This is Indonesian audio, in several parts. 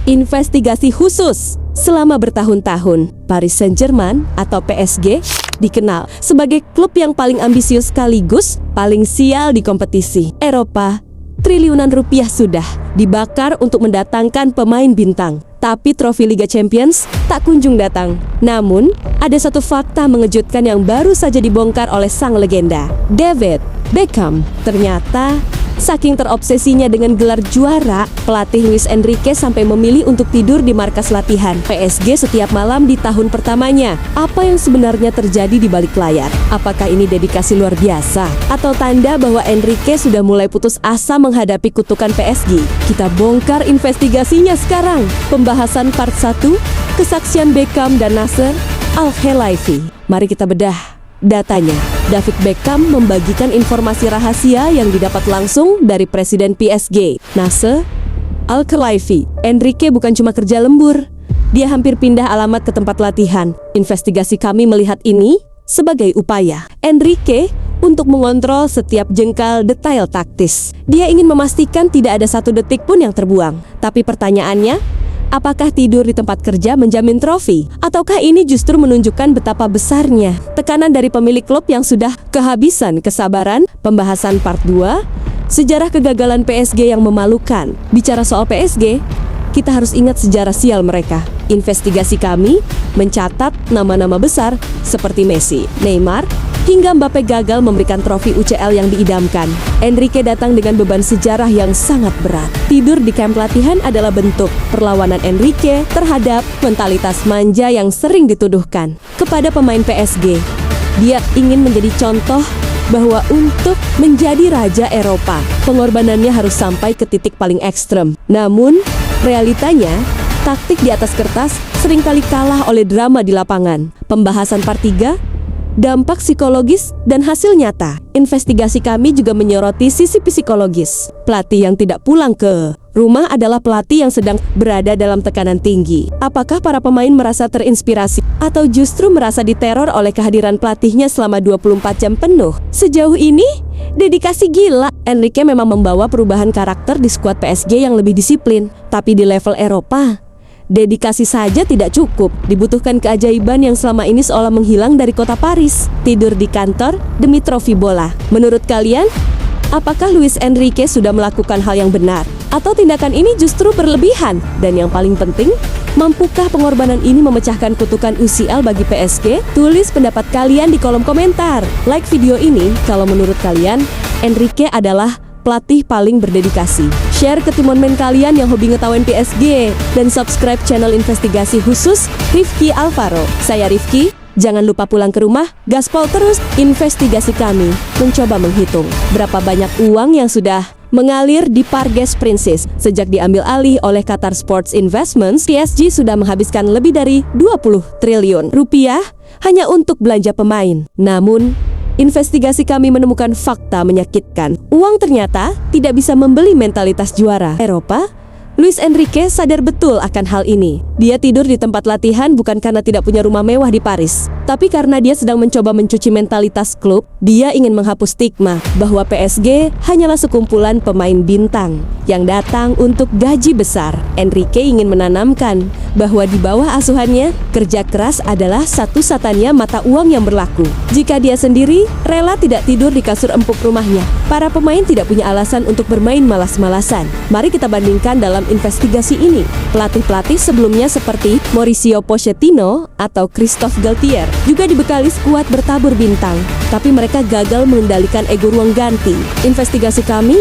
Investigasi khusus. Selama bertahun-tahun, Paris Saint-Germain atau PSG dikenal sebagai klub yang paling ambisius sekaligus paling sial di kompetisi Eropa. Triliunan rupiah sudah dibakar untuk mendatangkan pemain bintang, tapi trofi Liga Champions tak kunjung datang. Namun, ada satu fakta mengejutkan yang baru saja dibongkar oleh sang legenda, David Beckham. Ternyata, saking terobsesinya dengan gelar juara, pelatih Luis Enrique sampai memilih untuk tidur di markas latihan PSG setiap malam di tahun pertamanya. Apa yang sebenarnya terjadi di balik layar? Apakah ini dedikasi luar biasa? Atau tanda bahwa Enrique sudah mulai putus asa menghadapi kutukan PSG? Kita bongkar investigasinya sekarang. Pembahasan part 1, kesaksian Beckham dan Nasser Al-Khelaifi. Mari kita bedah datanya. David Beckham membagikan informasi rahasia yang didapat langsung dari Presiden PSG, Nasser Al-Khelaifi. Enrique bukan cuma kerja lembur, dia hampir pindah alamat ke tempat latihan. Investigasi kami melihat ini sebagai upaya Enrique untuk mengontrol setiap jengkal detail taktis. Dia ingin memastikan tidak ada satu detik pun yang terbuang. Tapi pertanyaannya, apakah tidur di tempat kerja menjamin trofi? Ataukah ini justru menunjukkan betapa besarnya tekanan dari pemilik klub yang sudah kehabisan kesabaran? Pembahasan part 2, sejarah kegagalan PSG yang memalukan. Bicara soal PSG, kita harus ingat sejarah sial mereka. Investigasi kami mencatat nama-nama besar seperti Messi, Neymar, hingga Mbappe gagal memberikan trofi UCL yang diidamkan. Enrique datang dengan beban sejarah yang sangat berat. Tidur di kamp latihan adalah bentuk perlawanan Enrique terhadap mentalitas manja yang sering dituduhkan kepada pemain PSG. Dia ingin menjadi contoh bahwa untuk menjadi raja Eropa, pengorbanannya harus sampai ke titik paling ekstrem. Namun, realitanya, taktik di atas kertas seringkali kalah oleh drama di lapangan. Pembahasan part 3, dampak psikologis dan hasil nyata. Investigasi kami juga menyoroti sisi psikologis. Pelatih yang tidak pulang ke rumah adalah pelatih yang sedang berada dalam tekanan tinggi. Apakah para pemain merasa terinspirasi atau justru merasa diteror oleh kehadiran pelatihnya selama 24 jam penuh? Sejauh ini, dedikasi gila. Enrique memang membawa perubahan karakter di skuad PSG yang lebih disiplin. Tapi di level Eropa, dedikasi saja tidak cukup. Dibutuhkan keajaiban yang selama ini seolah menghilang dari kota Paris. Tidur di kantor demi trofi bola. Menurut kalian, apakah Luis Enrique sudah melakukan hal yang benar? Atau tindakan ini justru berlebihan? Dan yang paling penting, mampukah pengorbanan ini memecahkan kutukan UCL bagi PSG? Tulis pendapat kalian di kolom komentar. Like video ini kalau menurut kalian Enrique adalah pelatih paling berdedikasi. Share ke teman-teman kalian yang hobi ngetawain PSG. Dan subscribe channel investigasi khusus Rifki Alvaro. Saya Rifki, jangan lupa pulang ke rumah, gaspol terus. Investigasi kami mencoba menghitung berapa banyak uang yang sudah mengalir di Parges Princess. Sejak diambil alih oleh Qatar Sports Investments, PSG sudah menghabiskan lebih dari 20 triliun rupiah hanya untuk belanja pemain. Namun, investigasi kami menemukan fakta menyakitkan. Uang ternyata tidak bisa membeli mentalitas juara Eropa. Luis Enrique sadar betul akan hal ini. Dia tidur di tempat latihan bukan karena tidak punya rumah mewah di Paris, tapi karena dia sedang mencoba mencuci mentalitas klub. Dia ingin menghapus stigma bahwa PSG hanyalah sekumpulan pemain bintang yang datang untuk gaji besar. Enrique ingin menanamkan bahwa di bawah asuhannya, kerja keras adalah satu-satunya mata uang yang berlaku. Jika dia sendiri rela tidak tidur di kasur empuk rumahnya, para pemain tidak punya alasan untuk bermain malas-malasan. Mari kita bandingkan dalam investigasi ini. Pelatih-pelatih sebelumnya seperti Mauricio Pochettino atau Christophe Galtier juga dibekali skuad bertabur bintang, tapi mereka gagal mengendalikan ego ruang ganti. Investigasi kami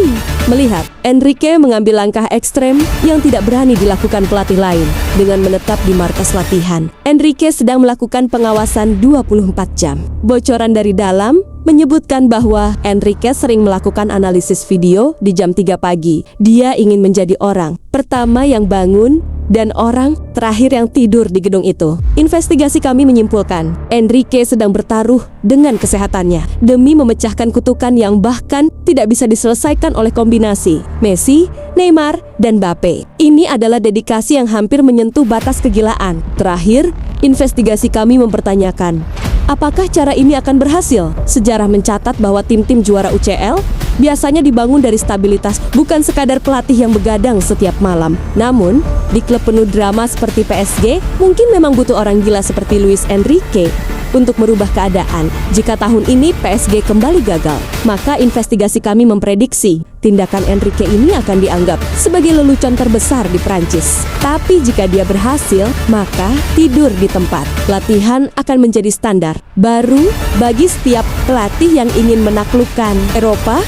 melihat Enrique mengambil langkah ekstrem yang tidak berani dilakukan pelatih lain dengan menetap di markas latihan. Enrique sedang melakukan pengawasan 24 jam. Bocoran dari dalam menyebutkan bahwa Enrique sering melakukan analisis video di jam 3 pagi. Dia ingin menjadi orang pertama yang bangun dan orang terakhir yang tidur di gedung itu. Investigasi kami menyimpulkan, Enrique sedang bertaruh dengan kesehatannya demi memecahkan kutukan yang bahkan tidak bisa diselesaikan oleh kombinasi Messi, Neymar, dan Mbappe. Ini adalah dedikasi yang hampir menyentuh batas kegilaan. Terakhir, investigasi kami mempertanyakan, apakah cara ini akan berhasil? Sejarah mencatat bahwa tim-tim juara UCL biasanya dibangun dari stabilitas, bukan sekadar pelatih yang begadang setiap malam. Namun, di klub penuh drama seperti PSG, mungkin memang butuh orang gila seperti Luis Enrique untuk merubah keadaan. Jika tahun ini PSG kembali gagal, maka investigasi kami memprediksi tindakan Enrique ini akan dianggap sebagai lelucon terbesar di Prancis. Tapi jika dia berhasil, maka tidur di tempat. Latihan akan menjadi standar baru bagi setiap pelatih yang ingin menaklukkan Eropa.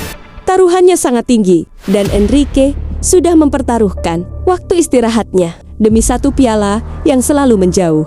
Taruhannya sangat tinggi, dan Enrique sudah mempertaruhkan waktu istirahatnya demi satu piala yang selalu menjauh.